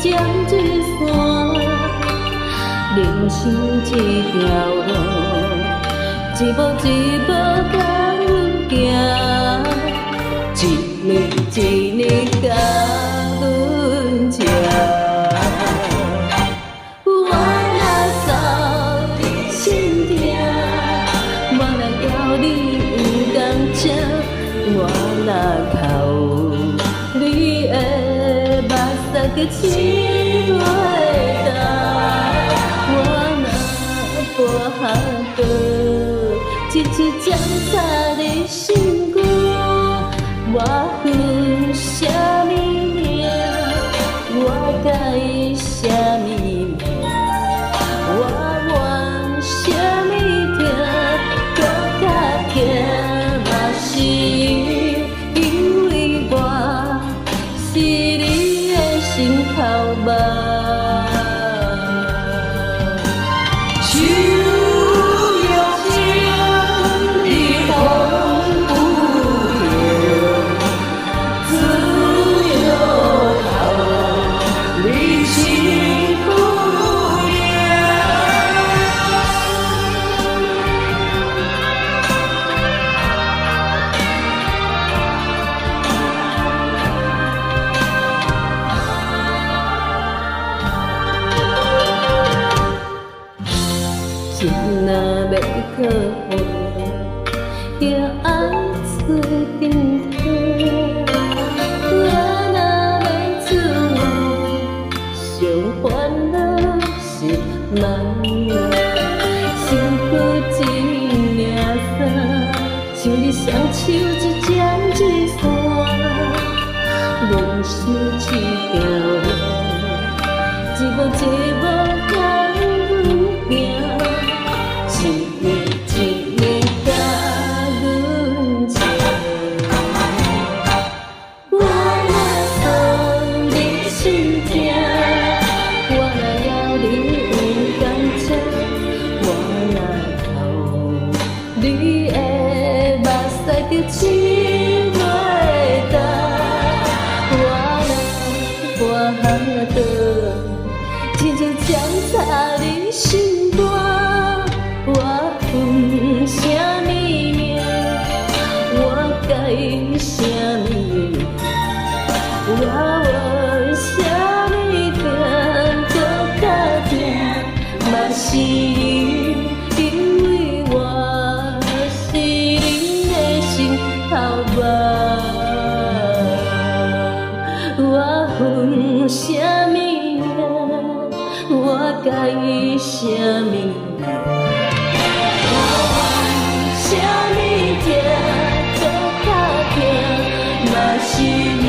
江水山，人生这条路，一步一步甲阮行，一日一日甲阮吃。我若走你心痛，我若要你有感情，我若哭你的目屎搁拭袂干。我若跋下倒，一支针插你心肝，我恨什么命？我甲伊什么命？我怨什么痛？搁较痛嘛是因为我是你的心头肉。情若要靠岸，就爱做阵体。我若要出门，上烦恼是梦。辛苦一领衫，像你双手一针一线，人生这条路，一步一步甲阮行。一日一日甲阮吃，我若送你心痛，我若要你有感情，我若哭你的目屎就拭袂干。我若跋下倒，亲像针插你心肝。我恨什么命？我该什么命？我怨什么痛？搁较痛嘛是因为我是你的心头肉。我恨什么命？我该什么命？什么痛，搁较痛嘛是。